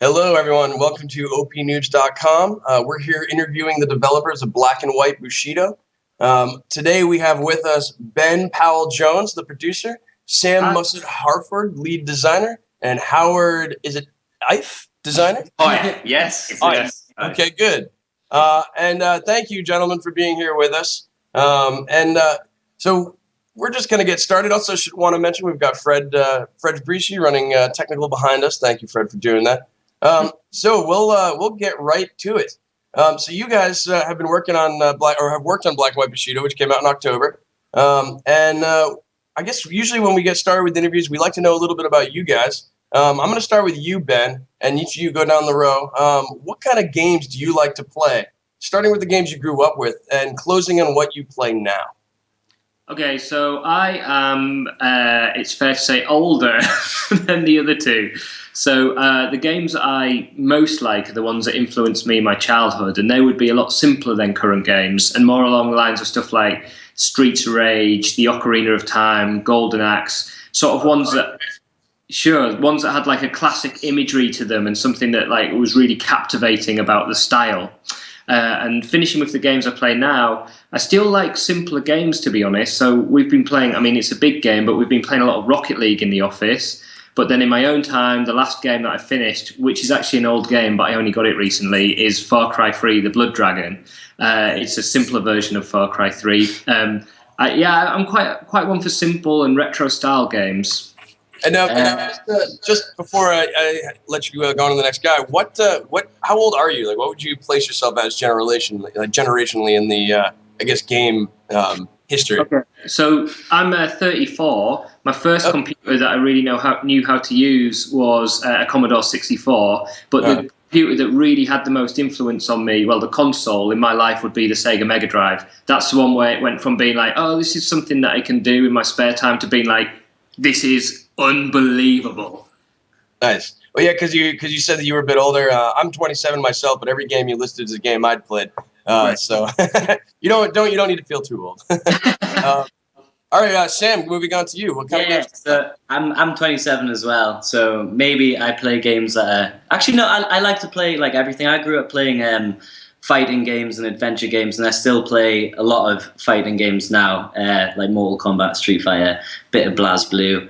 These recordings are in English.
Hello, everyone. Welcome to opnews.com. We're here interviewing the developers of Black and White Bushido. Today we have with us Ben Powell-Jones, the producer, Sam Mussett-Harford, lead designer, and Howard, is it Ife, designer? Yes. Yes. Okay, good. Thank you, gentlemen, for being here with us. So we're just going to get started. Also, should want to mention we've got Fred Bresci running technical behind us. Thank you, Fred, for doing that. So we'll get right to it. So you guys have been working on Black and White Bushido, which came out in October. I guess usually when we get started with interviews, we like to know a little bit about you guys. I'm going to start with you, Ben, and each of you go down the row. What kind of games do you like to play? Starting with the games you grew up with and closing on what you play now. Okay, so I am, it's fair to say, older than the other two. So the games that I most like are the ones that influenced me in my childhood, and they would be a lot simpler than current games and more along the lines of stuff like Streets of Rage, The Ocarina of Time, Golden Axe, sort of ones that had like a classic imagery to them and something that like was really captivating about the style. And finishing with the games I play now, I still like simpler games, to be honest. So we've been playing, I mean, it's a big game, but we've been playing a lot of Rocket League in the office. But then in my own time, the last game that I finished, which is actually an old game, but I only got it recently, is Far Cry 3, The Blood Dragon. It's a simpler version of Far Cry 3. I'm quite one for simple and retro style games. And just before I let you go on to the next guy, how old are you? Like, what would you place yourself as generationally in the game history? Okay, so I'm 34. My first computer that I really knew how to use was a Commodore 64. But the computer that really had the most influence on me, well, the console in my life would be the Sega Mega Drive. That's the one where it went from being like, oh, this is something that I can do in my spare time, to being like, this is unbelievable. Nice. Well, yeah, because you said that you were a bit older. I'm 27 myself, but every game you listed is a game I'd played. Right. So you don't need to feel too old. All right, Sam. Moving on to you. What kind of games? So I'm 27 as well. So maybe I play games that are actually no. I like to play like everything. I grew up playing fighting games and adventure games, and I still play a lot of fighting games now, like Mortal Kombat, Street Fighter, bit of BlazBlue.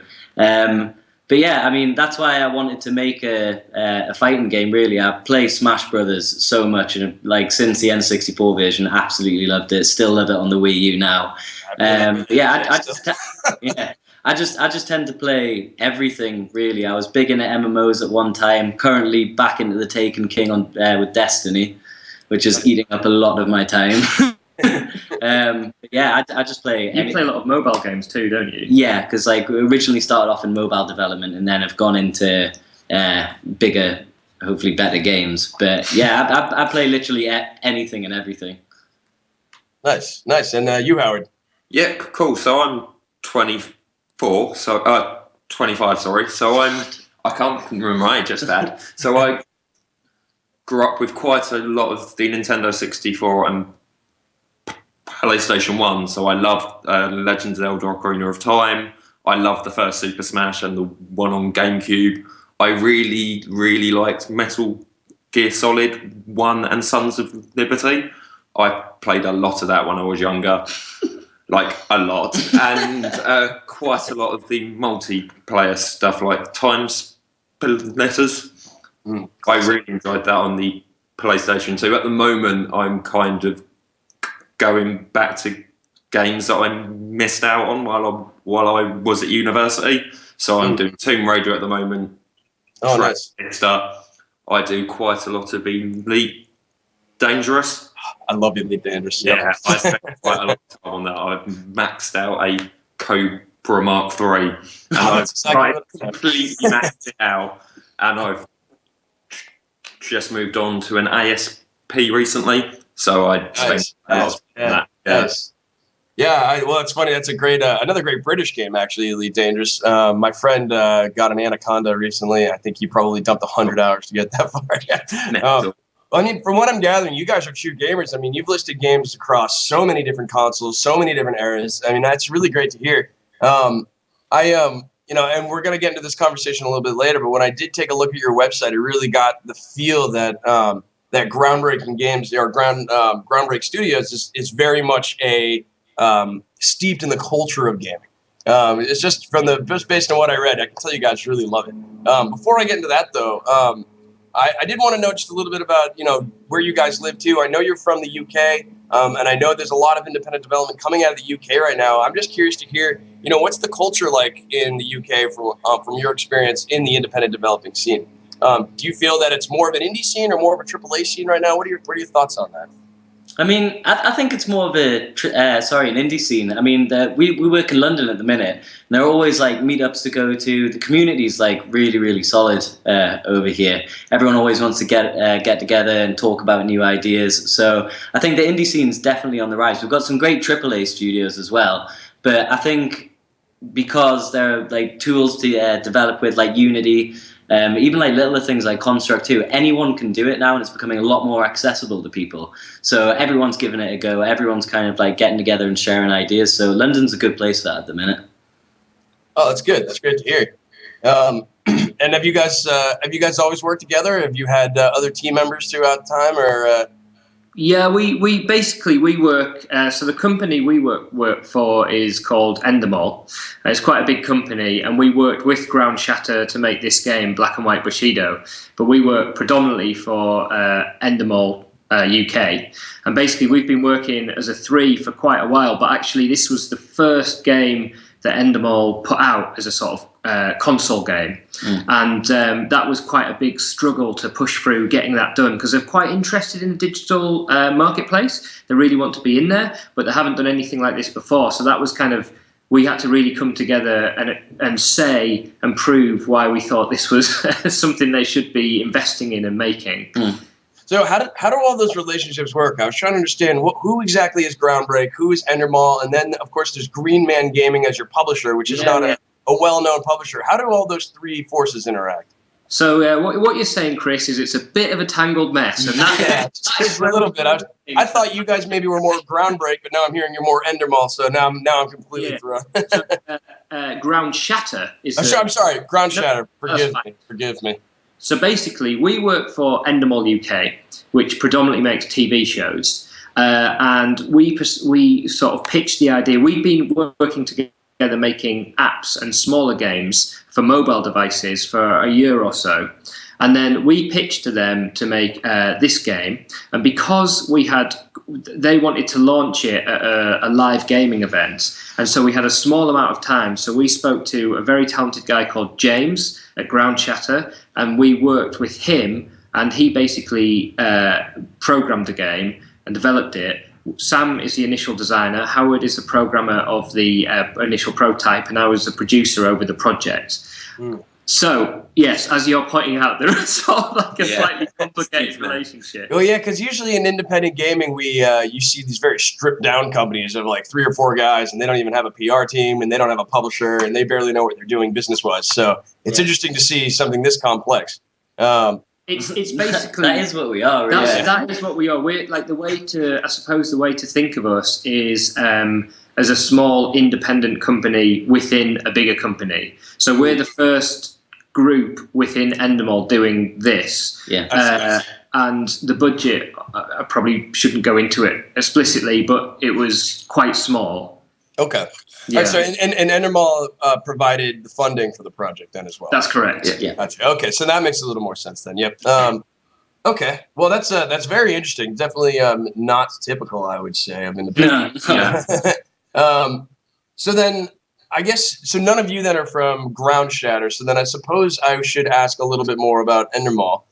But yeah, I mean, that's why I wanted to make a fighting game, really. I play Smash Brothers so much, and like since the N64 version, absolutely loved it. Still love it on the Wii U now. I just tend to play everything, really. I was big into MMOs at one time. Currently back into the Taken King with Destiny, which is eating up a lot of my time. I just play. You play a lot of mobile games too, don't you? Yeah, because like we originally started off in mobile development and then have gone into bigger, hopefully better games. But yeah, I play literally anything and everything. Nice. And you, Howard? Yeah, cool. So I'm 24. So 25. Sorry. So I can't remember my age. Just bad. So I grew up with quite a lot of the Nintendo 64 and PlayStation 1, so I loved Legend of Zelda Ocarina of Time. I loved the first Super Smash and the one on GameCube. I really, really liked Metal Gear Solid 1 and Sons of Liberty. I played a lot of that when I was younger, like a lot. And quite a lot of the multiplayer stuff like Time Splitters. I really enjoyed that on the PlayStation 2. At the moment, I'm kind of going back to games that I missed out on while I was at university. So I'm doing Tomb Raider at the moment. Oh, nice. I do quite a lot of Elite Dangerous. I love Elite Dangerous. Yeah, I spent quite a lot of time on that. I've maxed out a Cobra Mark III, and I've completely maxed it out. And I've just moved on to an ASP recently. So I spent a lot on that. Nice. Well, it's funny. That's a great, another great British game, actually, Elite Dangerous. My friend got an Anaconda recently. I think he probably dumped 100 hours to get that far. I mean, from what I'm gathering, you guys are true gamers. I mean, you've listed games across so many different consoles, so many different eras. I mean, that's really great to hear. and we're going to get into this conversation a little bit later, but when I did take a look at your website, I really got the feel that that Groundbreaking Games, or Groundbreak Studios, is very much a steeped in the culture of gaming. It's just just based on what I read, I can tell you guys really love it. Before I get into that, though, I did want to know just a little bit about where you guys live too. I know you're from the UK, and I know there's a lot of independent development coming out of the UK right now. I'm just curious to hear, what's the culture like in the UK from your experience in the independent developing scene? Do you feel that it's more of an indie scene or more of a AAA scene right now? What are your thoughts on that? I mean, I think it's more of an indie scene. I mean, we work in London at the minute, and there are always like meetups to go to. The community's like really, really solid over here. Everyone always wants to get together and talk about new ideas. So I think the indie scene's definitely on the rise. We've got some great AAA studios as well, but I think because there are like tools to develop with, like Unity. Even like little things like Construct 2, anyone can do it now, and it's becoming a lot more accessible to people. So everyone's giving it a go. Everyone's kind of like getting together and sharing ideas. So London's a good place for that at the minute. Oh, that's good. That's great to hear. And have you guys always worked together? Have you had other team members throughout time, or? Yeah, we basically work. So the company we work for is called Endemol. It's quite a big company, and we worked with Ground Shatter to make this game, Black and White Bushido. But we work predominantly for Endemol UK, and basically we've been working as a 3 for quite a while. But actually, this was the first game that Endemol put out as a sort of console game, and that was quite a big struggle to push through getting that done, because they're quite interested in the digital marketplace. They really want to be in there, but they haven't done anything like this before. So that was kind of, we had to really come together and say and prove why we thought this was something they should be investing in and making. So how do all those relationships work? I was trying to understand who exactly is Groundbreak, who is Endermall, and then of course there's Green Man Gaming as your publisher, which is not a well-known publisher. How do all those three forces interact? So what you're saying, Chris, is it's a bit of a tangled mess. And that's a little bit. I thought you guys maybe were more Groundbreak, but now I'm hearing you're more Endermall. So now I'm completely thrown. Ground Shatter is. I'm sorry, Ground Shatter. Forgive me. So basically, we work for Endemol UK, which predominantly makes TV shows, and we sort of pitched the idea. We've been working together making apps and smaller games for mobile devices for a year or so, and then we pitched to them to make this game. And because they wanted to launch it at a live gaming event, and so we had a small amount of time. So we spoke to a very talented guy called James at Ground Shatter, and we worked with him, and he basically programmed the game and developed it. Sam is the initial designer, Howard is the programmer of the initial prototype, and I was the producer over the project. So, yes, as you're pointing out, there is sort of like a slightly complicated relationship. Well, yeah, because usually in independent gaming, you see these very stripped-down companies of like 3 or 4 guys, and they don't even have a PR team, and they don't have a publisher, and they barely know what they're doing business-wise. So it's interesting to see something this complex. It's basically that is what we are. Really. That is what we are. We're like the way to think of us is as a small independent company within a bigger company. So we're the first group within Endemol doing this. And the budget, I probably shouldn't go into it explicitly, but it was quite small. Okay. Yeah. All right, so and Endemol provided the funding for the project then as well. That's correct. Yeah. Gotcha. Okay, so that makes a little more sense then. Yep. Okay. Well, that's very interesting. Definitely not typical, I would say. I mean, so then I guess none of you then are from Ground Shatter. So then I suppose I should ask a little bit more about Endemol.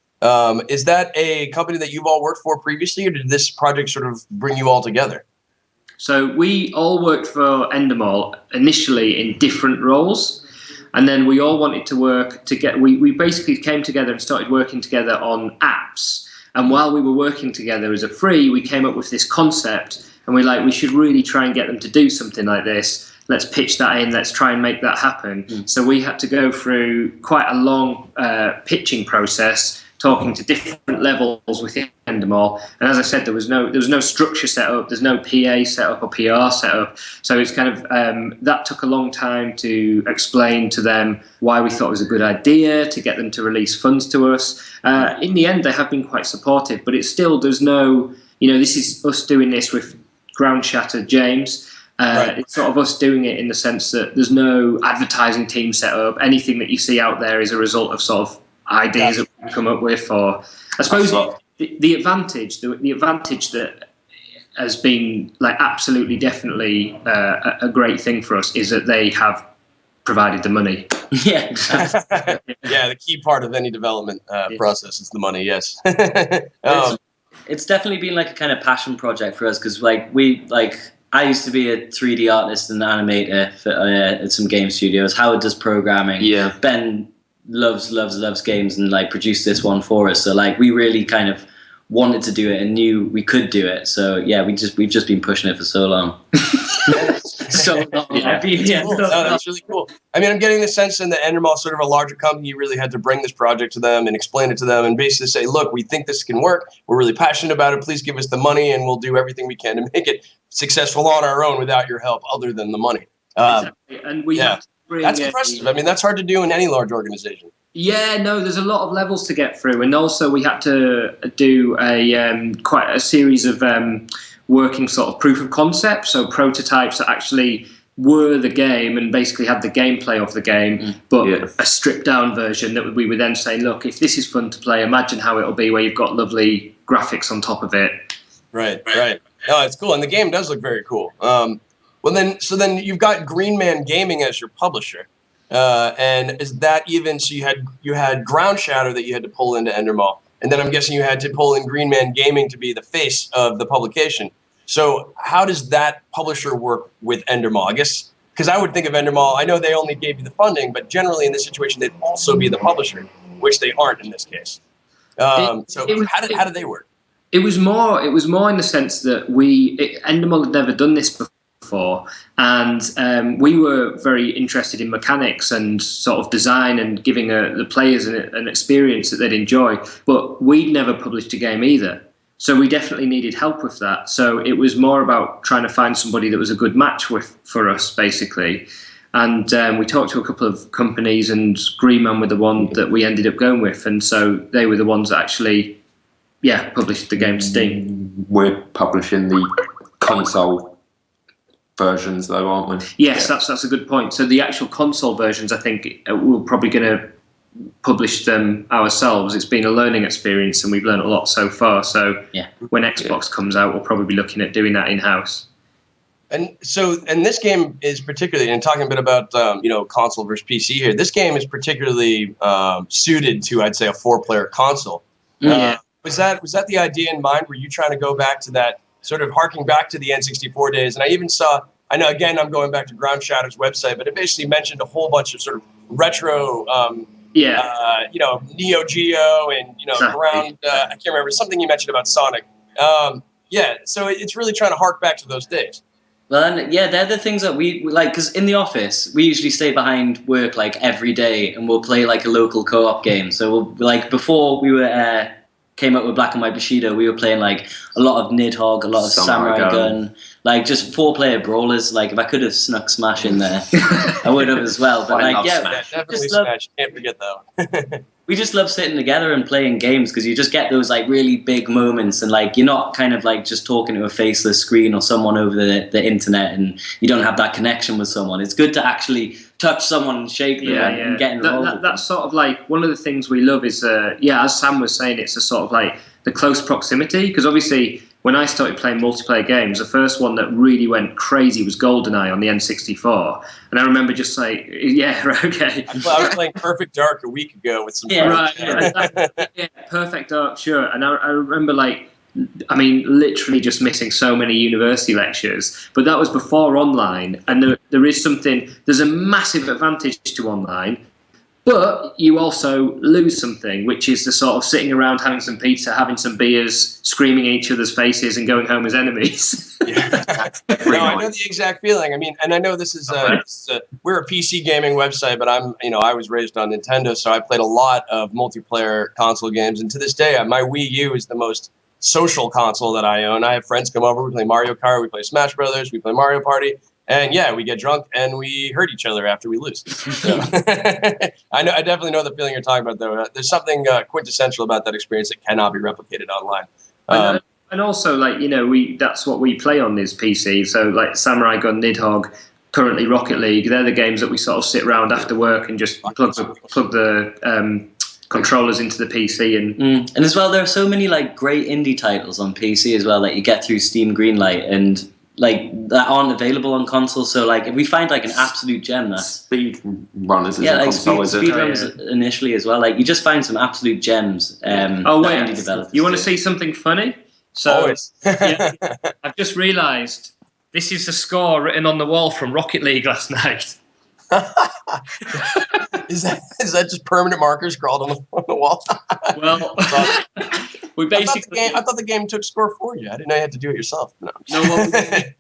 Is that a company that you've all worked for previously, or did this project sort of bring you all together? So we all worked for Endemol initially in different roles, and then we all wanted to work together. We basically came together and started working together on apps. And while we were working together as a 3, we came up with this concept, and we should really try and get them to do something like this. Let's pitch that in. Let's try and make that happen. So we had to go through quite a long pitching process talking to different levels within Endemol. And as I said, there was no structure set up, there's no PA set up or PR set up. So it's kind of that took a long time to explain to them why we thought it was a good idea, to get them to release funds to us. In the end, they have been quite supportive, but it's still, there's no, this is us doing this with Ground Shatter James. Right. It's sort of us doing it in the sense that there's no advertising team set up. Anything that you see out there is a result of sort of ideas that we come up with. Or I suppose the advantage that has been like absolutely definitely a great thing for us is that they have provided the money. Yeah. Yeah, the key part of any development process is the money. Yes. It's definitely been like a kind of passion project for us, because I used to be a 3D artist and animator at some game studios. Howard does programming. Yeah. Ben loves games and like produced this one for us. So like we really kind of wanted to do it and knew we could do it. So yeah, we've just been pushing it for so long. So long. Yeah. Cool. No, that's really cool. I mean, I'm getting the sense in the Endermall, sort of a larger company, you really had to bring this project to them and explain it to them and basically say, look, we think this can work. We're really passionate about it. Please give us the money and we'll do everything we can to make it successful on our own without your help other than the money. Exactly. And we have to bring that's impressive. I mean, that's hard to do in any large organization. Yeah, no, there's a lot of levels to get through. And also we had to do quite a series of working sort of proof of concept, so prototypes that actually were the game and basically had the gameplay of the game, but a stripped down version that we would then say, look, if this is fun to play, imagine how it'll be where you've got lovely graphics on top of it. Right. No, it's cool, and the game does look very cool. Then you've got Green Man Gaming as your publisher, and is that even so? You had Ground Shatter that you had to pull into Endermall, and then I'm guessing you had to pull in Green Man Gaming to be the face of the publication. So how does that publisher work with Endermall? I guess because I would think of Endermall, I know they only gave you the funding, but generally in this situation they'd also be the publisher, which they aren't in this case. How did they work? It was more in the sense that Endemol had never done this before, and we were very interested in mechanics and sort of design and giving the players an experience that they'd enjoy, but we'd never published a game either. So we definitely needed help with that. So it was more about trying to find somebody that was a good match for us, basically. And we talked to a couple of companies, and Green Man were the one that we ended up going with. And so they were the ones that actually, published the game to Steam. We're publishing the console versions, though, aren't we? Yes, that's a good point. So the actual console versions, I think, we're probably going to publish them ourselves. It's been a learning experience, and we've learned a lot so far. So when Xbox comes out, we'll probably be looking at doing that in-house. And this game is particularly, and talking a bit about console versus PC here, this game is particularly suited to, I'd say, a 4-player console. Was that the idea in mind? Were you trying to go back to that, sort of harking back to the N64 days? And I even saw, I know again I'm going back to Ground Shatter's website, but it basically mentioned a whole bunch of sort of retro Neo Geo and exactly. Ground. I can't remember something you mentioned about Sonic. So it's really trying to hark back to those days. Well, and they're the things that we like, because in the office we usually stay behind work like every day, and we'll play like a local co-op game. So before we were came up with Black and White Bushido, we were playing like a lot of Nidhogg, a lot of Samurai Gun, like just 4-player brawlers. Like if I could have snuck Smash in there, I would have as well. But definitely Smash. Can't forget that. We just love sitting together and playing games, because you just get those like really big moments, and like you're not kind of like just talking to a faceless screen or someone over the internet, and you don't have that connection with someone. It's good to actually touch someone and shake them and get involved. That's sort of like one of the things we love is, as Sam was saying, it's a sort of like the close proximity, because obviously when I started playing multiplayer games, the first one that really went crazy was GoldenEye on the N64. And I remember just like, okay. Well, I was playing Perfect Dark a week ago with some friends. Perfect Dark, sure. And I remember literally just missing so many university lectures. But that was before online. And there's a massive advantage to online. But you also lose something, which is the sort of sitting around having some pizza, having some beers, screaming in each other's faces, and going home as enemies. Yeah. No, I know the exact feeling. I mean, and I know this is we're a PC gaming website, but I was raised on Nintendo, so I played a lot of multiplayer console games, and to this day, my Wii U is the most social console that I own. I have friends come over, we play Mario Kart, we play Smash Brothers, we play Mario Party, and yeah, we get drunk and we hurt each other after we lose. So, I definitely know the feeling you're talking about, though. There's something quintessential about that experience that cannot be replicated online. And also, like, that's what we play on is PC. So, like, Samurai Gun, Nidhogg, currently Rocket League, they're the games that we sort of sit around after work and just plug the controllers into the PC. And as well, there are so many like great indie titles on PC as well that you get through Steam Greenlight and like that aren't available on console. So like if we find like an absolute gem, that's speed runners, speed runs initially as well. Like you just find some absolute gems. Indie developers. You want to see something funny? So yeah, I've just realised this is the score written on the wall from Rocket League last night. Is that just permanent markers scrawled on the wall? Well, we basically. I thought the game took score for you. I didn't know you had to do it yourself. No,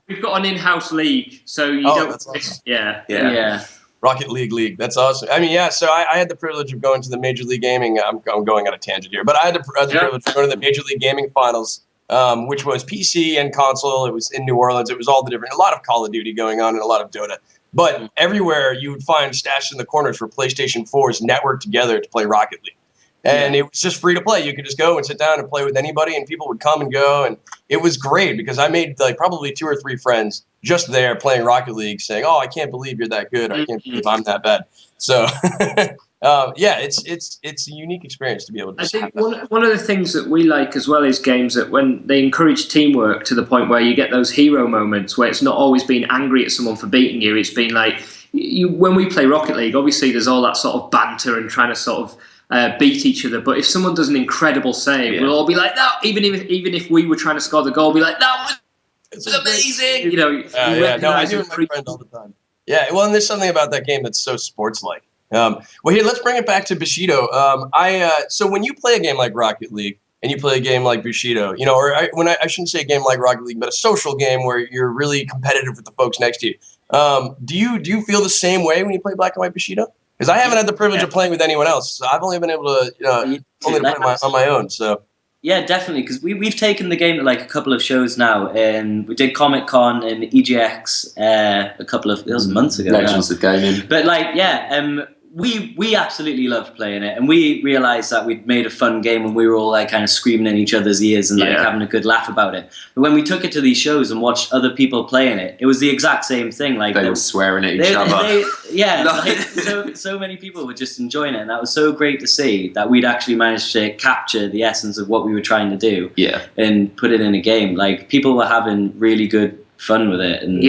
we've got an in-house league, so you don't. That's awesome. Yeah. Rocket League. That's awesome. I mean, yeah. So I had the privilege of going to the Major League Gaming. I'm going on a tangent here, but I had the privilege of going to the Major League Gaming Finals. Which was PC and console. It was in New Orleans. It was all a lot of Call of Duty going on and a lot of Dota. But everywhere you would find stashed in the corners for PlayStation 4s networked together to play Rocket League. And it was just free to play. You could just go and sit down and play with anybody, and people would come and go. And it was great because I made like probably 2 or 3 friends just there playing Rocket League saying, "Oh, I can't believe you're that good. Or I can't believe I'm that bad." So it's a unique experience to be able to. I think one of the things that we like as well is games that when they encourage teamwork to the point where you get those hero moments where it's not always being angry at someone for beating you. It's been like when we play Rocket League, obviously there's all that sort of banter and trying to sort of beat each other. But if someone does an incredible save, we'll all be like, "No!" Even if we were trying to score the goal, we'll be like, "That was amazing!" No, I do it with my friend all the time. Yeah, well, and there's something about that game that's so sports-like. Well, here, let's bring it back to Bushido. So when you play a game like Rocket League and you play a game like Bushido, I shouldn't say a game like Rocket League, but a social game where you're really competitive with the folks next to you. Do you feel the same way when you play Black and White Bushido? Because I haven't had the privilege of playing with anyone else. So I've only been able to play on my own. So. Yeah, definitely, because we've taken the game to like a couple of shows now, and we did Comic Con and EGX it was months ago. Legends of Gaming. But we absolutely loved playing it, and we realised that we'd made a fun game and we were all like kind of screaming in each other's ears and like having a good laugh about it. But when we took it to these shows and watched other people playing it, it was the exact same thing. Like they were swearing at each other. So many people were just enjoying it, and that was so great to see that we'd actually managed to capture the essence of what we were trying to do. And put it in a game. Like people were having really good fun with it. And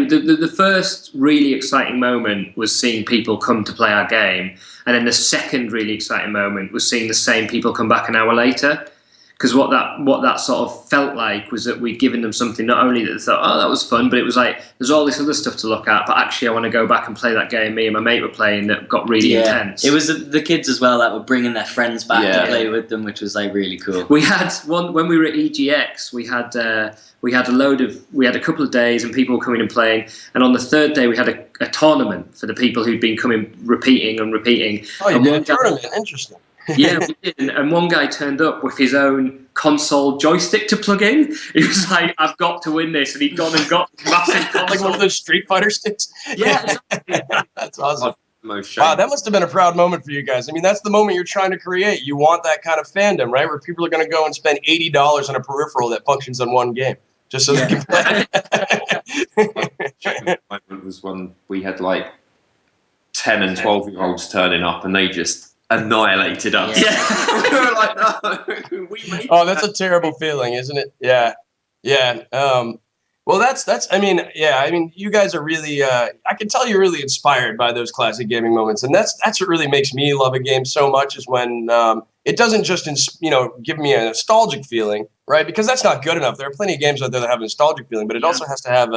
the first really exciting moment was seeing people come to play our game, and then the second really exciting moment was seeing the same people come back an hour later. Because what that sort of felt like was that we'd given them something not only that they thought, "Oh, that was fun," but it was like there's all this other stuff to look at. But actually, I want to go back and play that game me and my mate were playing that got really intense. It was the kids as well that were bringing their friends back to play with them, which was like really cool. We had one when we were at EGX. We had a couple of days and people were coming and playing, and on the third day we had a tournament for the people who'd been coming repeating. Oh, you did a tournament? Interesting. Yeah, we did. And one guy turned up with his own console joystick to plug in. He was like, "I've got to win this," and he'd gone and got this massive console. Like one of those Street Fighter sticks. Yeah, that's awesome. Wow, that must have been a proud moment for you guys. I mean, that's the moment you're trying to create. You want that kind of fandom, right? Where people are going to go and spend $80 on a peripheral that functions on one game. Just so they can play. It was when we had like 10 and 12-year-olds turning up, and they just annihilated us. Yeah. We were like, "No, we made." Oh, that's a terrible feeling, isn't it? Yeah. Well, that's. I mean, you guys are really. I can tell you're really inspired by those classic gaming moments, and that's what really makes me love a game so much. Is when it doesn't just give me a nostalgic feeling, right? Because that's not good enough. There are plenty of games out there that have a nostalgic feeling, but it also has to have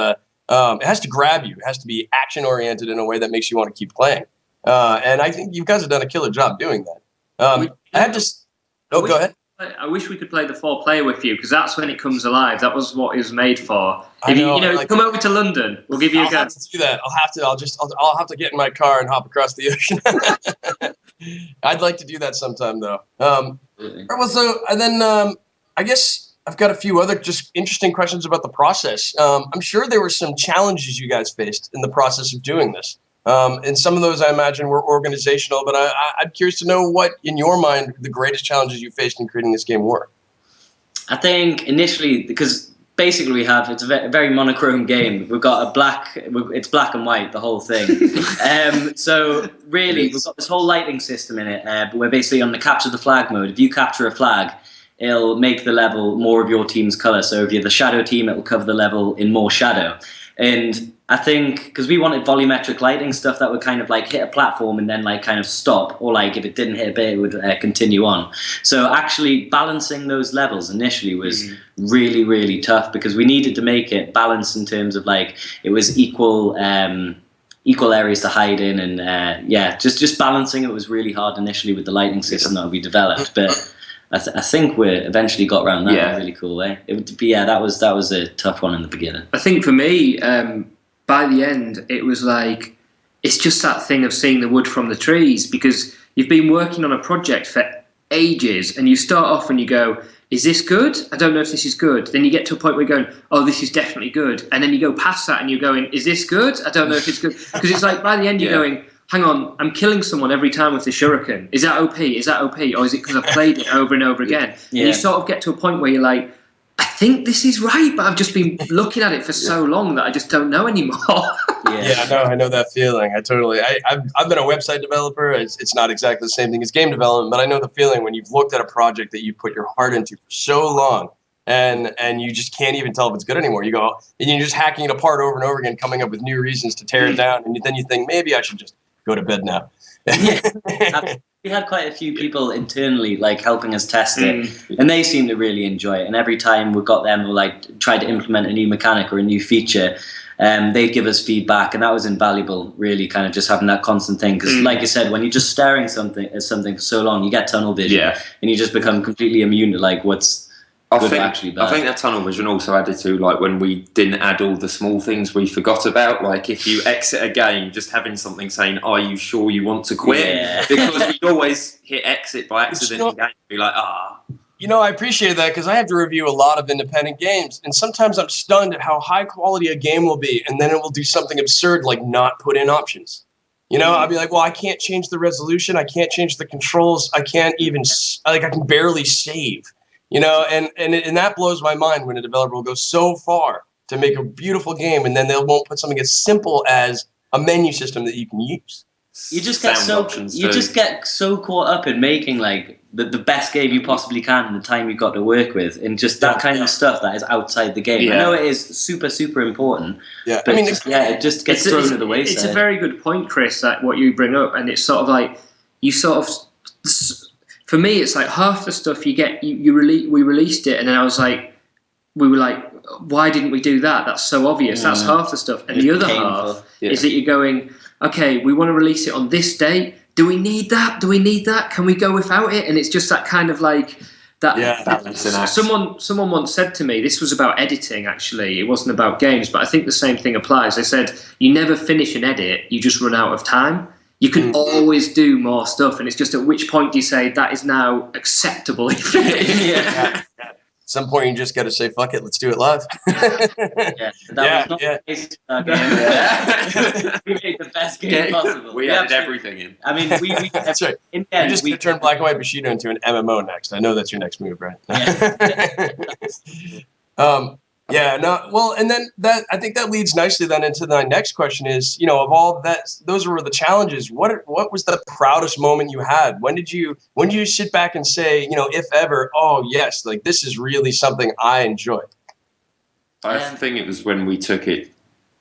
it has to grab you. It has to be action oriented in a way that makes you want to keep playing. And I think you guys have done a killer job doing that. I have to. Oh, go ahead. I wish we could play the 4-player with you, because that's when it comes alive. That was what it was made for. I If know, you come over to London, we'll give you a go. I'll have to do that. I'll have to get in my car and hop across the ocean. I'd like to do that sometime, though. Well, so and then I guess I've got a few other just interesting questions about the process. I'm sure there were some challenges you guys faced in the process of doing this. And some of those, I imagine, were organizational, but I'm curious to know what, in your mind, the greatest challenges you faced in creating this game were. I think initially, because basically it's a very monochrome game. We've got it's black and white, the whole thing. So really, we've got this whole lighting system in it, but we're basically on the capture the flag mode. If you capture a flag, it'll make the level more of your team's color. So if you're the shadow team, it will cover the level in more shadow. And I think because we wanted volumetric lighting, stuff that would kind of like hit a platform and then like kind of stop, or like if it didn't hit a bit, it would continue on. So actually balancing those levels initially was really, really tough, because we needed to make it balanced in terms of like it was equal areas to hide in, and just balancing it was really hard initially with the lighting system that we developed, but. I think we eventually got around that in a really cool way. That was a tough one in the beginning. I think for me, by the end, it was like, it's just that thing of seeing the wood from the trees, because you've been working on a project for ages, and you start off and you go, is this good? I don't know if this is good. Then you get to a point where you're going, oh, this is definitely good. And then you go past that and you're going, is this good? I don't know if it's good. Because it's like, by the end, you're going, hang on, I'm killing someone every time with the shuriken. Is that OP? Is that OP? Or is it because I've played it over and over again? And you sort of get to a point where you're like, I think this is right, but I've just been looking at it for so long that I just don't know anymore. I know that feeling. I've been a website developer. It's not exactly the same thing as game development, but I know the feeling when you've looked at a project that you've put your heart into for so long, and you just can't even tell if it's good anymore. You go and you're just hacking it apart over and over again, coming up with new reasons to tear it down, and then you think maybe I should just go to bed now. We had quite a few people internally like helping us test it, and they seemed to really enjoy it. And every time we got them, we like tried to implement a new mechanic or a new feature, they'd give us feedback, and that was invaluable. Really, kind of just having that constant thing, because, like I said, when you're just staring at something for so long, you get tunnel vision, and you just become completely immune to like what's. I think that tunnel vision also added to like when we didn't add all the small things we forgot about. Like if you exit a game, just having something saying, "Are you sure you want to quit?" Yeah. Because we'd always hit exit by accident in game. Be like, I appreciate that, because I have to review a lot of independent games, and sometimes I'm stunned at how high quality a game will be, and then it will do something absurd like not put in options. I'll be like, well, I can't change the resolution, I can't change the controls, I can't even I can barely save. And that blows my mind when a developer will go so far to make a beautiful game, and then they won't put something as simple as a menu system that you can use. You just get so caught up in making like the best game you possibly can in the time you've got to work with, and just that kind of stuff that is outside the game. I know it is super, super important. Yeah, but it just gets thrown to the wayside. It's a very good point, Chris, that what you bring up, and it's sort of like for me, it's like half the stuff you get. We released it, and then we were like, why didn't we do that? That's so obvious. That's half the stuff, and the other half is that you're going, okay, we want to release it on this date. Do we need that? Do we need that? Can we go without it? And it's just that kind of like that. Yeah, someone once said to me, this was about editing. Actually, it wasn't about games, but I think the same thing applies. They said you never finish an edit; you just run out of time. You can always do more stuff, and it's just at which point do you say that is now acceptable? At some point, you just got to say, "Fuck it, let's do it live." We made the best game possible. We added everything in. I mean, that's right. In the end, You're just going to turn Black and White Bushido into an MMO next. I know that's your next move, right? And then I think that leads nicely then into my next question is, of all that, those were the challenges. What was the proudest moment you had? When did you sit back and say, if ever, oh yes, like this is really something I enjoyed? I think it was when we took it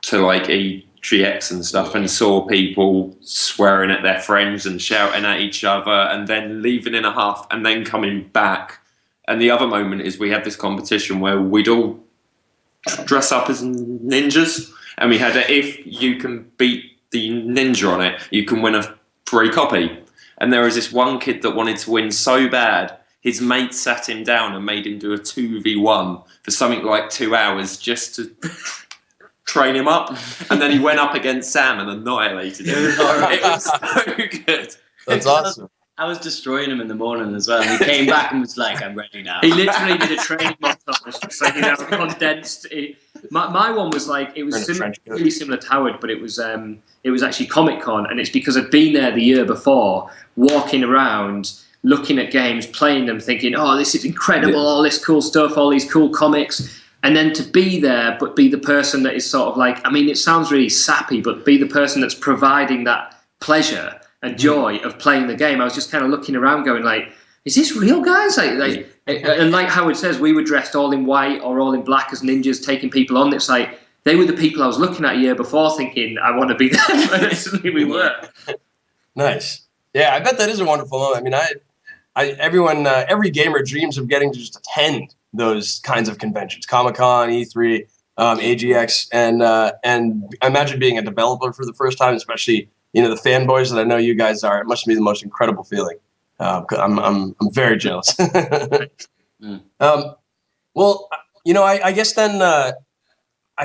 to like EGX and stuff and saw people swearing at their friends and shouting at each other and then leaving in a huff and then coming back. And the other moment is we had this competition where we'd all dress up as ninjas, and we had if you can beat the ninja on it, you can win a free copy. And there was this one kid that wanted to win so bad, his mate sat him down and made him do a 2v1 for something like 2 hours just to train him up. And then he went up against Sam and annihilated him. It was so good. That's awesome. I was destroying him in the morning as well. And he came back and was like, I'm ready now. He literally did a training montage, just like, condensed. My one was like, it was really similar to Howard, but it was actually Comic-Con, and it's because I'd been there the year before, walking around, looking at games, playing them, thinking, oh, this is incredible, all this cool stuff, all these cool comics, and then to be there, but be the person that is sort of like, I mean, it sounds really sappy, but be the person that's providing that pleasure and joy of playing the game. I was just kind of looking around going like, is this real, guys? And like Howard says, we were dressed all in white or all in black as ninjas taking people on. It's like, they were the people I was looking at a year before thinking, I want to be there. Personally, we were. Nice. Yeah, I bet that is a wonderful moment. I mean, every gamer dreams of getting to just attend those kinds of conventions, Comic-Con, E3, AGX, and I imagine being a developer for the first time, especially, you know, the fanboys that I know you guys are. It must be the most incredible feeling. I'm very jealous. Well, you know, I guess then I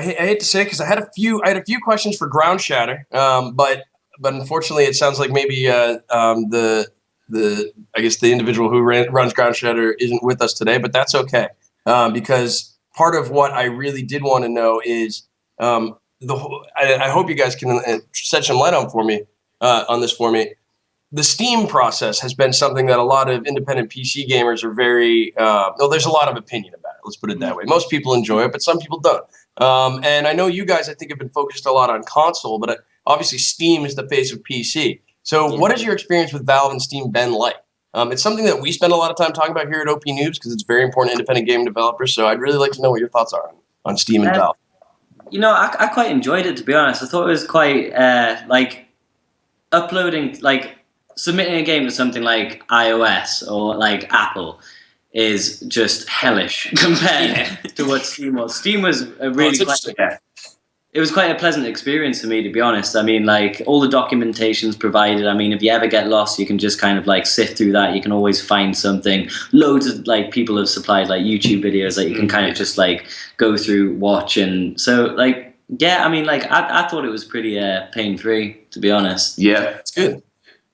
hate to say it because I had a few questions for Ground Shatter, but unfortunately it sounds like maybe the individual who runs Ground Shatter isn't with us today, but that's okay, because part of what I really did want to know is I hope you guys can shed some light on this for me. The Steam process has been something that a lot of independent PC gamers are very there's a lot of opinion about it. Let's put it that way. Most people enjoy it, but some people don't. And I know you guys, I think, have been focused a lot on console, but obviously Steam is the face of PC. So what has your experience with Valve and Steam been like? It's something that we spend a lot of time talking about here at OP Noobs because it's very important to independent game developers. So I'd really like to know what your thoughts are on Steam and Valve. You know, I quite enjoyed it, to be honest. I thought it was quite like uploading, like submitting a game to something like iOS or like Apple is just hellish compared to what Steam was. Steam was a really it was quite a pleasant experience for me, to be honest. I mean, like, all the documentation's provided. I mean, if you ever get lost, you can just kind of like sift through that. You can always find something. Loads of like people have supplied like YouTube videos that you can kind of just like go through, watch, and so like, yeah. I mean, like, I thought it was pretty pain-free, to be honest. Yeah, it's good.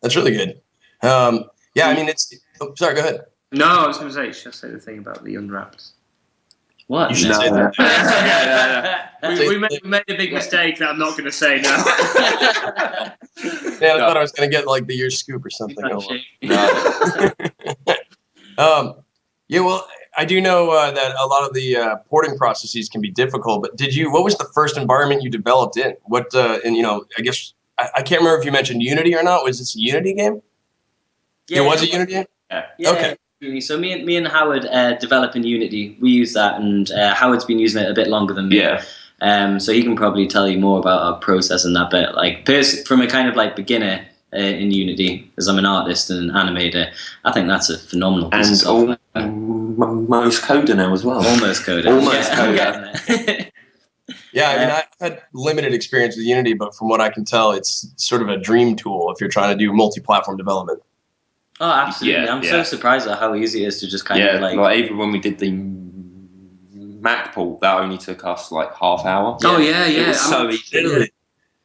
That's really good. Yeah, I mean, it's. Oh, sorry, go ahead. No, I was going to say the thing about the Unwrapped. What? You should say that. We made a big mistake that I'm not going to say now. Yeah, I thought I was going to get like the year's scoop or something. Yeah, well, I do know that a lot of the porting processes can be difficult. But what was the first environment you developed in? And you know, I guess I can't remember if you mentioned Unity or not. Was this a Unity game? Yeah, it was a Unity game. Yeah. Okay. So me and Howard develop in Unity. We use that, and Howard's been using it a bit longer than me. Yeah. So he can probably tell you more about our process and that bit. Like from a kind of like beginner in Unity, as I'm an artist and an animator, I think that's a phenomenal piece of software. Almost coder now as well. Almost coder. Almost coder. Yeah, I mean, I've had limited experience with Unity, but from what I can tell, it's sort of a dream tool if you're trying to do multi-platform development. Oh, absolutely. Yeah, I'm so surprised at how easy it is to just kind of like even when we did the Mac port, that only took us like half hour. Oh, yeah. It was so easy.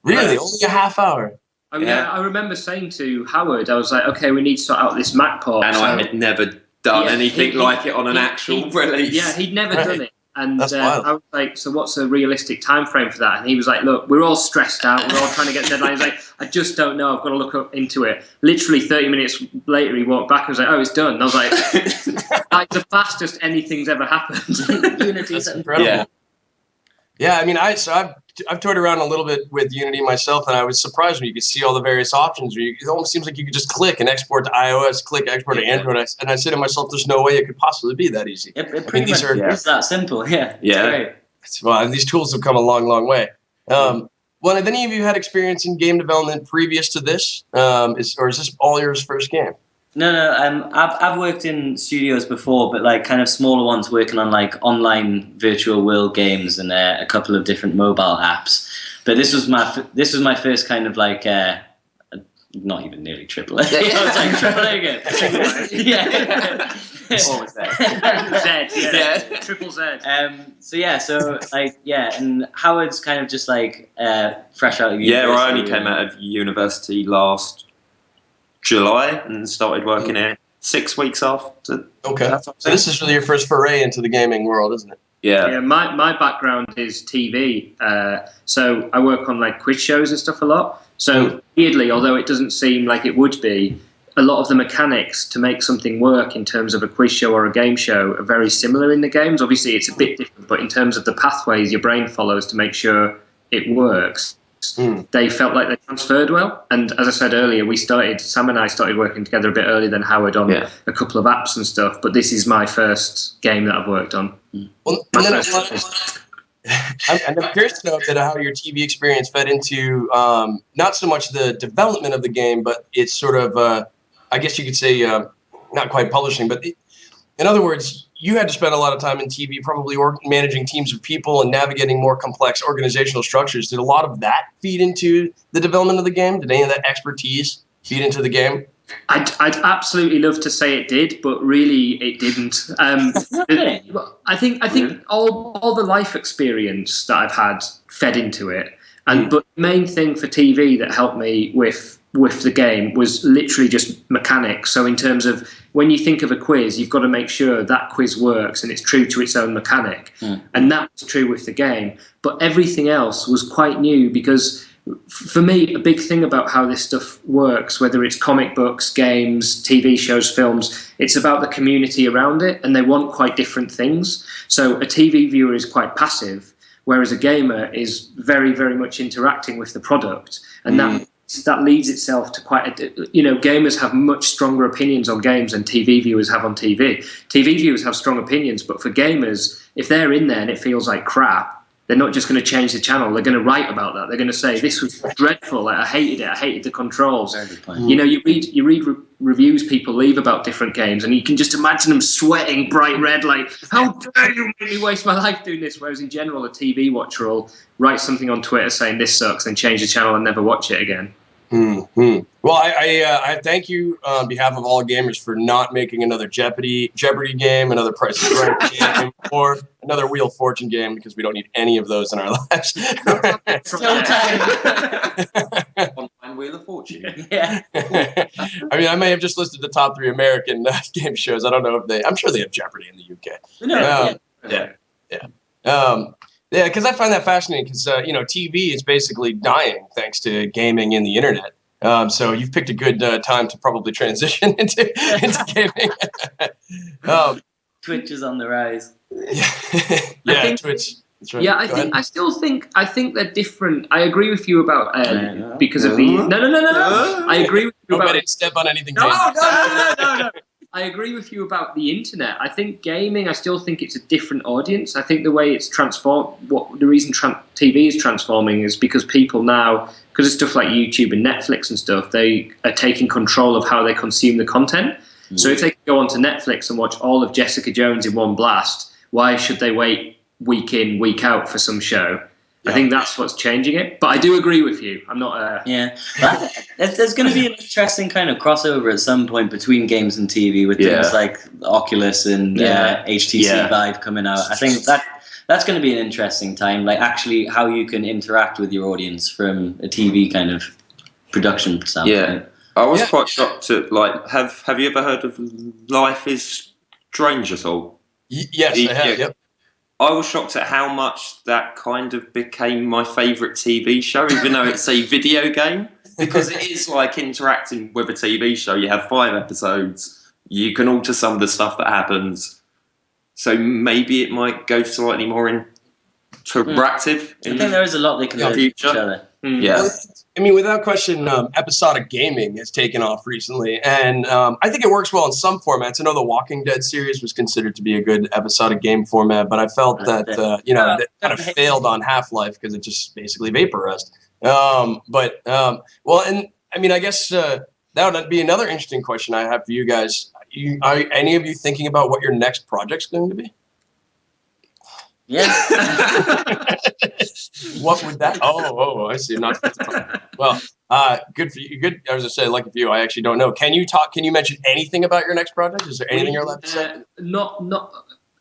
Really? Only a half hour? I mean, I remember saying to Howard, I was like, okay, we need to sort out this Mac port. And I had never done anything like it on an actual release. Yeah, he'd never done it. And I was like, so what's a realistic time frame for that? And he was like, look, we're all stressed out. We're all trying to get deadlines. He's like, I just don't know. I've got to look into it. Literally 30 minutes later, he walked back and was like, oh, it's done. And I was like, like the fastest anything's ever happened. Unity's incredible. Yeah, I mean, I've toyed around a little bit with Unity myself, and I was surprised when you could see all the various options. It almost seems like you could just click and export to iOS, export to Android, and I said to myself, "There's no way it could possibly be that easy." It pretty much is that simple. Yeah. Yeah. Well, these tools have come a long, long way. Well, have any of you had experience in game development previous to this, or is this all your first game? No. I've worked in studios before, but like kind of smaller ones, working on like online virtual world games and a couple of different mobile apps. But this was my first kind of like not even nearly triple A. I was like triple A again. Yeah. Almost there. Z, triple Z. So and Howard's kind of just like fresh out of university. Yeah, I only came out of university last July and started working here 6 weeks after. Okay. So this is really your first foray into the gaming world, isn't it? Yeah, my background is TV. So I work on like quiz shows and stuff a lot. So weirdly, although it doesn't seem like it would be, a lot of the mechanics to make something work in terms of a quiz show or a game show are very similar in the games. Obviously, it's a bit different, but in terms of the pathways your brain follows to make sure it works, they felt like they transferred well. And as I said earlier, Sam and I started working together a bit earlier than Howard on a couple of apps and stuff, but this is my first game that I've worked on. Well, and then I'm curious to know how your TV experience fed into not so much the development of the game, but it's sort of, I guess you could say, not quite publishing, but in other words, you had to spend a lot of time in TV, probably managing teams of people and navigating more complex organizational structures. Did a lot of that feed into the development of the game? Did any of that expertise feed into the game? I'd absolutely love to say it did, but really it didn't. I think all the life experience that I've had fed into it, but the main thing for TV that helped me with the game was literally just mechanics. So in terms of when you think of a quiz, you've got to make sure that quiz works and it's true to its own mechanic. And that was true with the game. But everything else was quite new because for me, a big thing about how this stuff works, whether it's comic books, games, TV shows, films, it's about the community around it, and they want quite different things. So a TV viewer is quite passive, whereas a gamer is very, very much interacting with the product. And that leads itself to gamers have much stronger opinions on games than TV viewers have on TV. TV viewers have strong opinions, but for gamers, if they're in there and it feels like crap, they're not just going to change the channel. They're going to write about that. They're going to say, this was dreadful. Like, I hated it. I hated the controls. You read reviews people leave about different games, and you can just imagine them sweating bright red, like, how dare you make me waste my life doing this? Whereas in general, a TV watcher will write something on Twitter saying this sucks, then change the channel and never watch it again. Well, I thank you on behalf of all gamers for not making another Jeopardy game, another Price is Right game, or another Wheel of Fortune game, because we don't need any of those in our lives. Still time. Online Wheel of Fortune. Yeah. I mean, I may have just listed the top 3 American game shows. I don't know if I'm sure they have Jeopardy in the UK. Yeah, because I find that fascinating because, TV is basically dying thanks to gaming and the internet. So you've picked a good time to probably transition into gaming. Twitch is on the rise. Yeah, Twitch. That's right. Yeah, I think they're different. I agree with you about because of the no. I agree with you about step on anything. No. I agree with you about the internet. I think gaming, I still think it's a different audience. I think the way it's transformed, the reason TV is transforming is because people now, because of stuff like YouTube and Netflix and stuff, they are taking control of how they consume the content. So if they can go onto Netflix and watch all of Jessica Jones in one blast, why should they wait week in, week out for some show? I think that's what's changing it. But I do agree with you. I'm not... There's going to be an interesting kind of crossover at some point between games and TV with things like Oculus and HTC Vive coming out. I think that's going to be an interesting time, like actually how you can interact with your audience from a TV kind of production standpoint. Yeah. I was quite shocked at, have you ever heard of Life is Strange at all? Yes, I have, yep. I was shocked at how much that kind of became my favourite TV show, even though it's a video game, because it is like interacting with a TV show. You have 5 episodes. You can alter some of the stuff that happens. So maybe it might go slightly more interactive. I think there is a lot they can do to each other. Yeah. Well, I mean, without question, episodic gaming has taken off recently, and I think it works well in some formats. I know the Walking Dead series was considered to be a good episodic game format, but I felt that that kind of failed on Half-Life because it just basically vaporized. Well, and I mean, I guess that would be another interesting question I have for you guys. Are any of you thinking about what your next project's going to be? Yeah. What would that? Oh, I see. Not well. Good for you. Good. I was gonna say, lucky for you. I actually don't know. Can you talk? Can you mention anything about your next project? Is there anything you're allowed to say? Not.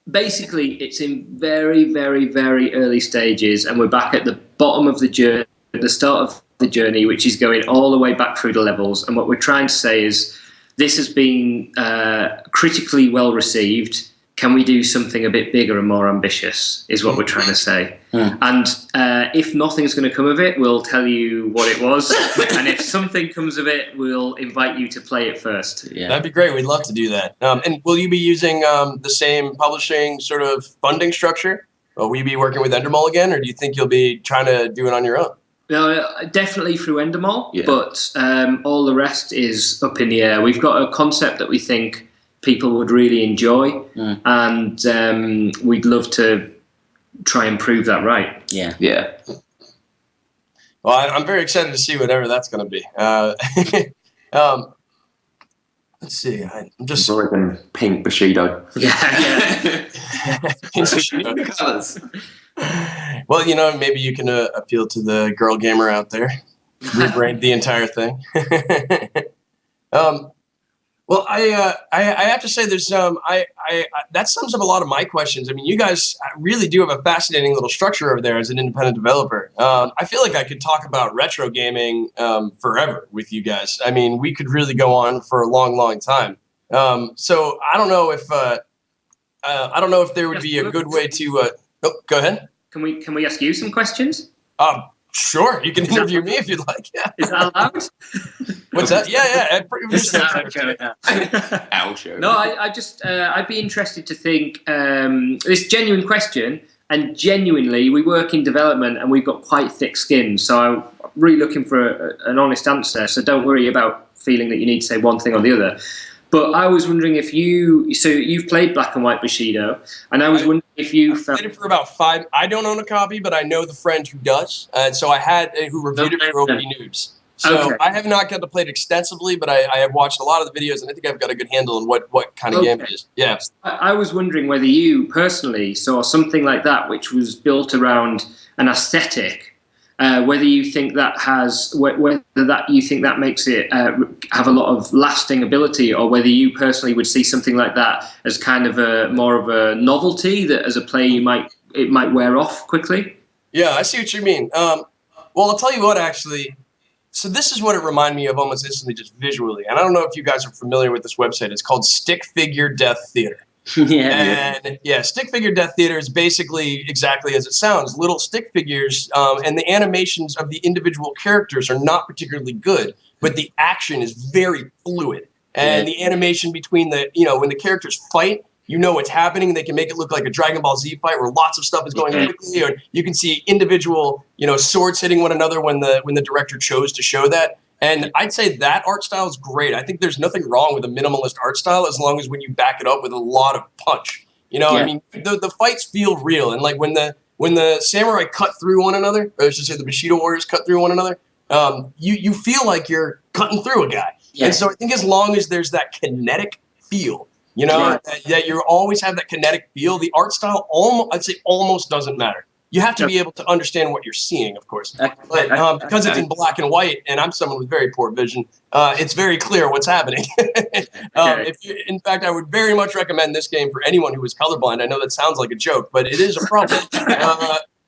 Basically, it's in very, very, very early stages, and we're back at the bottom of the journey, at the start of the journey, which is going all the way back through the levels. And what we're trying to say is, this has been critically well received. Can we do something a bit bigger and more ambitious, is what we're trying to say. And if nothing's going to come of it, we'll tell you what it was. And if something comes of it, we'll invite you to play it first. Yeah. That'd be great. We'd love to do that. And will you be using the same publishing sort of funding structure? Will you be working with Endermall again, or do you think you'll be trying to do it on your own? No, definitely through Endermall, but all the rest is up in the air. We've got a concept that we think people would really enjoy, and we'd love to try and prove that right. Yeah. Yeah. Well, I'm very excited to see whatever that's going to be. Let's see. I'm just Pink Bushido. Yeah. Pink Bushido. Colours. Well, maybe you can appeal to the girl gamer out there. Rebrand the entire thing. Well, I have to say, there's that sums up a lot of my questions. I mean, you guys really do have a fascinating little structure over there as an independent developer. I feel like I could talk about retro gaming forever with you guys. I mean, we could really go on for a long, long time. So I don't know if there would be a good way to. Go ahead. Can we ask you some questions? Sure, you can interview me if you'd like. Yeah. Is that allowed? What's that? Yeah. Owl show. No, I'd be interested to think this genuine question, and genuinely, we work in development and we've got quite thick skin. So I'm really looking for an honest answer. So don't worry about feeling that you need to say one thing or the other. But I was wondering if you've played Black and White Bushido, and I was wondering if you played it for about 5. I don't own a copy, but I know the friend who does. So I had who reviewed it for OP Noobs. So I have not got to play it extensively, but I have watched a lot of the videos, and I think I've got a good handle on what kind of game it is. Yeah. I was wondering whether you personally saw something like that, which was built around an aesthetic. Whether you think that makes it have a lot of lasting ability, or whether you personally would see something like that as kind of more of a novelty that, as a player, it might wear off quickly. Yeah, I see what you mean. Well, I'll tell you what, actually. So this is what it reminded me of almost instantly, just visually. And I don't know if you guys are familiar with this website. It's called Stick Figure Death Theater. Stick figure death theater is basically exactly as it sounds. Little stick figures, and the animations of the individual characters are not particularly good, but the action is very fluid. And the animation between when the characters fight, what's happening. They can make it look like a Dragon Ball Z fight where lots of stuff is going quickly, or you can see individual, swords hitting one another when the director chose to show that. And I'd say that art style is great. I think there's nothing wrong with a minimalist art style as long as when you back it up with a lot of punch. I mean, the fights feel real. And like when the samurai cut through one another, or I should say the Bushido warriors cut through one another, you feel like you're cutting through a guy. Yeah. And so I think as long as there's that kinetic feel, that you always have that kinetic feel, the art style almost doesn't matter. You have to be able to understand what you're seeing, of course. But because it's in black and white, and I'm someone with very poor vision, it's very clear what's happening. In fact, I would very much recommend this game for anyone who is colorblind. I know that sounds like a joke, but it is a problem.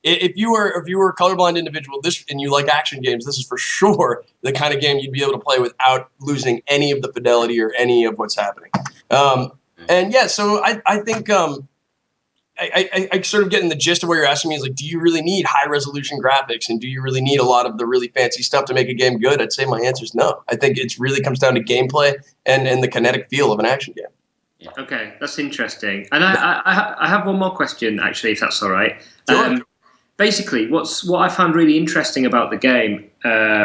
If you were a colorblind individual, and you like action games, this is for sure the kind of game you'd be able to play without losing any of the fidelity or any of what's happening. So I think. I sort of get in the gist of what you're asking me is like, do you really need high resolution graphics, and do you really need a lot of the really fancy stuff to make a game good? I'd say my answer is no. I think it really comes down to gameplay and the kinetic feel of an action game. Yeah. Okay, that's interesting. And I have one more question, actually, if that's all right. Sure. Basically, what I found really interesting about the game,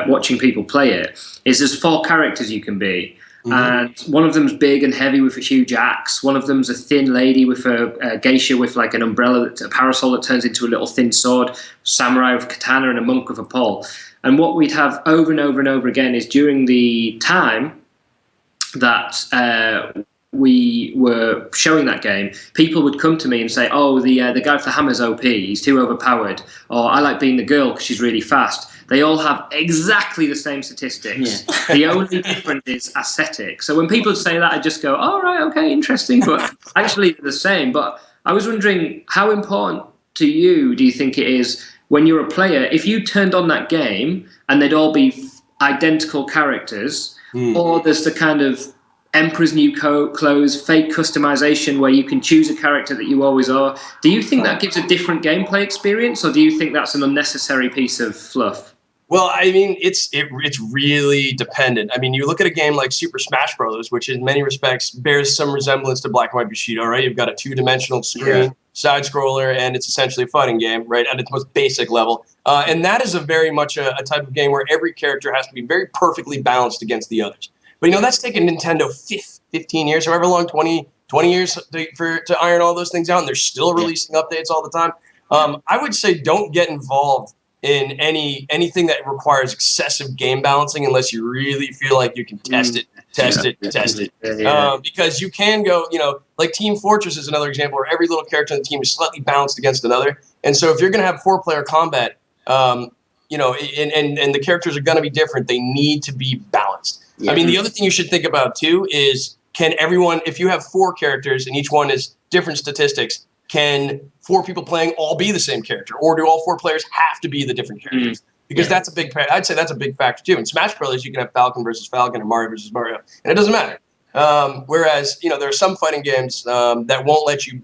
watching people play it, is there's 4 characters you can be. And one of them's big and heavy with a huge axe. One of them's a thin lady with a geisha with like an umbrella, a parasol that turns into a little thin sword, samurai with a katana, and a monk with a pole. And what we'd have over and over and over again is during the time that we were showing that game, people would come to me and say, "Oh, the guy with the hammer's OP. He's too overpowered." Or, "I like being the girl because she's really fast." They all have exactly the same statistics. Yeah. The only difference is aesthetic. So when people say that, I just go, "Oh, right, okay, interesting." But actually, they're the same. But I was wondering, how important to you do you think it is when you're a player, if you turned on that game and they'd all be identical characters, or there's the kind of Emperor's New Clothes, fake customization where you can choose a character that you always are. Do you think that gives a different gameplay experience, or do you think that's an unnecessary piece of fluff? Well, I mean, it's really dependent. I mean, you look at a game like Super Smash Bros., which in many respects bears some resemblance to Black and White Bushido, right? You've got a two-dimensional screen, side-scroller, and it's essentially a fighting game, right, at its most basic level. And that is very much a type of game where every character has to be very perfectly balanced against the others. But, that's taken Nintendo 15 years, however long, 20 years to iron all those things out, and they're still releasing updates all the time. I would say don't get involved in anything that requires excessive game balancing unless you really feel like you can test it. Because you can go, like Team Fortress is another example where every little character on the team is slightly balanced against another. And so if you're going to have 4-player combat, and the characters are going to be different, they need to be balanced. Yeah. I mean, the other thing you should think about, too, is can everyone, if you have 4 characters and each one is different statistics, can 4 people playing all be the same character? Or do all 4 players have to be the different characters? Because that's I'd say that's a big factor, too. In Smash Brothers, you can have Falcon versus Falcon or Mario versus Mario, and it doesn't matter. Whereas, there are some fighting games that won't let you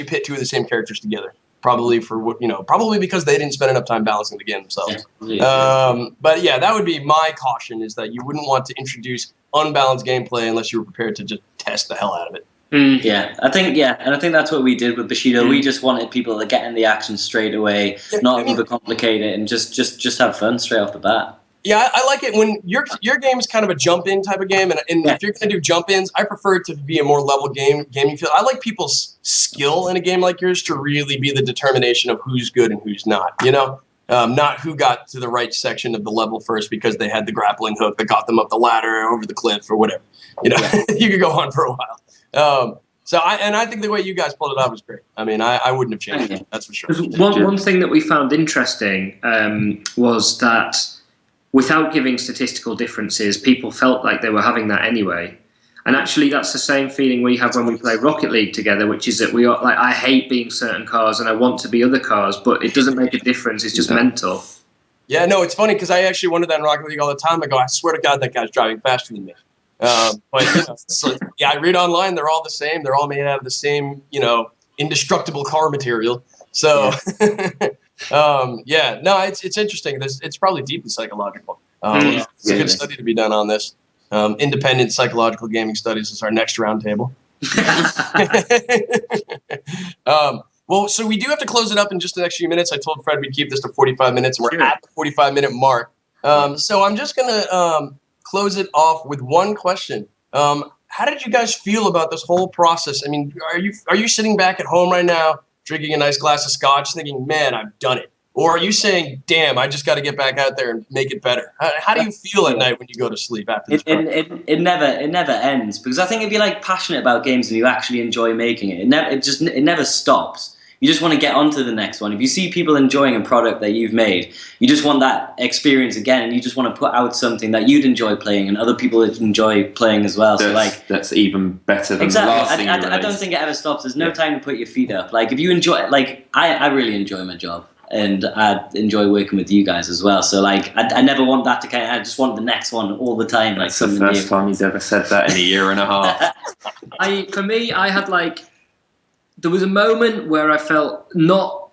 pit 2 of the same characters together. Probably because they didn't spend enough time balancing the game themselves. But yeah, that would be my caution, is that you wouldn't want to introduce unbalanced gameplay unless you were prepared to just test the hell out of it. Yeah, I think that's what we did with Bushido. We just wanted people to get in the action straight away, not overcomplicate it, and just have fun straight off the bat. Yeah, I like it when your game is kind of a jump-in type of game, and if you're going to do jump-ins, I prefer it to be a more level gaming feel. I like people's skill in a game like yours to really be the determination of who's good and who's not, not who got to the right section of the level first because they had the grappling hook that got them up the ladder or over the cliff or whatever. You could go on for a while. I think the way you guys pulled it off was great. I mean, I wouldn't have changed it, that's for sure. One thing that we found interesting was that without giving statistical differences, people felt like they were having that anyway. And actually, that's the same feeling we have when we play Rocket League together, which is that we are like, I hate being certain cars and I want to be other cars, but it doesn't make a difference. It's just mental. Yeah, no, it's funny because I actually wonder that in Rocket League all the time. I go, I swear to God, that guy's driving faster than me. I read online, they're all the same. They're all made out of the same, indestructible car material. So, it's interesting. It's probably deeply psychological. It's a good study to be done on this. Independent psychological gaming studies is our next roundtable. Well, so we do have to close it up in just the next few minutes. I told Fred we'd keep this to 45 minutes, and we're at the 45-minute mark. So I'm just going to close it off with one question. How did you guys feel about this whole process? I mean, are you sitting back at home right now, drinking a nice glass of scotch, thinking, man, I've done it? Or are you saying, damn, I just got to get back out there and make it better? How do you feel at night when you go to sleep after this? It never ends, because I think if you're passionate about games and you actually enjoy making it, it never stops. You just want to get on to the next one. If you see people enjoying a product that you've made, you just want that experience again, and you just want to put out something that you'd enjoy playing and other people enjoy playing as well. That's even better than the last thing you released. I don't think it ever stops. There's no time to put your feet up. If you enjoy, I really enjoy my job. And I enjoy working with you guys as well. So, I never want that to I just want the next one all the time. That's the first time he's ever said that in a year and a half. For me, I had there was a moment where I felt not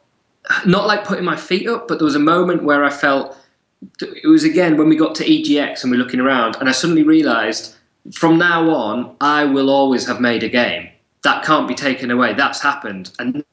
putting my feet up, but there was a moment where I felt, it was again when we got to EGX and we're looking around, and I suddenly realised from now on, I will always have made a game. That can't be taken away. That's happened. And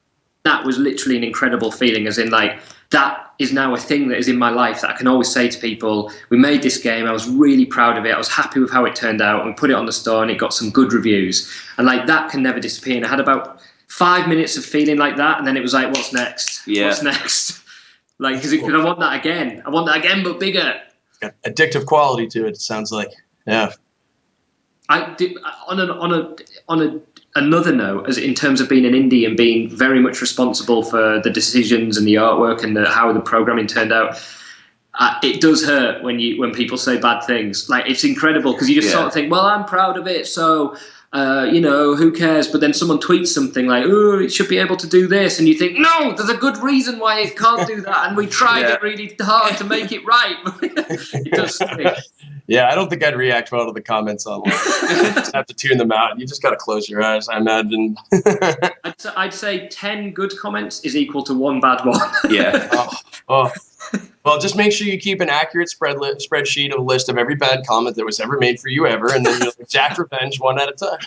that was literally an incredible feeling, as in that is now a thing that is in my life that I can always say to people, we made this game, I was really proud of it, I was happy with how it turned out, and we put it on the store and it got some good reviews. And that can never disappear. And I had about 5 minutes of feeling like that, and then it was what's next? Yeah. What's next? Because I want that again. I want that again, but bigger. Got addictive quality to it, it sounds like. Yeah. Another note, as in terms of being an indie and being very much responsible for the decisions and the artwork and how the programming turned out. It does hurt when people say bad things. Like, it's incredible because you just sort of think, well, I'm proud of it, so who cares? But then someone tweets something like, oh, it should be able to do this, and you think, no, there's a good reason why it can't do that, and we tried it really hard to make it right. It does stink. Yeah, I don't think I'd react well to the comments online. You just have to tune them out. You just got to close your eyes, I imagine. I'd say 10 good comments is equal to 1 bad one. Yeah. Well, just make sure you keep an accurate spreadsheet of a list of every bad comment that was ever made for you ever, and then you'll exact revenge one at a time.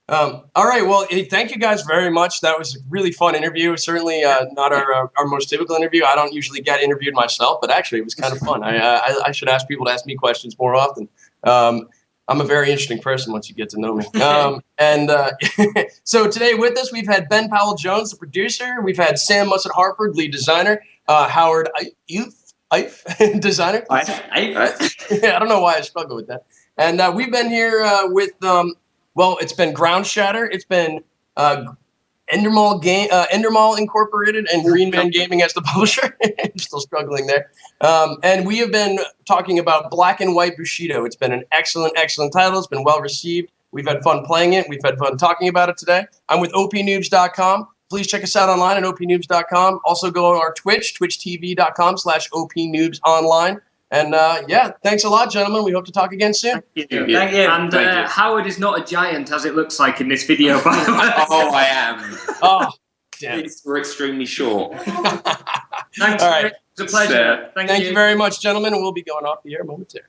All right. Well, thank you guys very much. That was a really fun interview. Certainly not our most typical interview. I don't usually get interviewed myself, but actually it was kind of fun. I should ask people to ask me questions more often. I'm a very interesting person once you get to know me. So today with us, we've had Ben Powell-Jones, the producer. We've had Sam Mussett-Harford, lead designer. Howard Ife, designer. I I don't know why I struggle with that. And we've been here with... well, it's been Ground Shatter. It's been Endermall Incorporated and Green Man Gaming as the publisher. I'm still struggling there. And we have been talking about Black and White Bushido. It's been an excellent, excellent title. It's been well received. We've had fun playing it. We've had fun talking about it today. I'm with opnoobs.com. Please check us out online at opnoobs.com. Also go on our Twitch, twitchtv.com/opnoobsonline. And thanks a lot, gentlemen. We hope to talk again soon. Thank you. Thank you. And Howard is not a giant, as it looks like in this video. By the way. Oh, I am. Oh, damn it. We're extremely short. Thanks. All right. It's a pleasure. Thank you very much, gentlemen. And we'll be going off the air momentarily.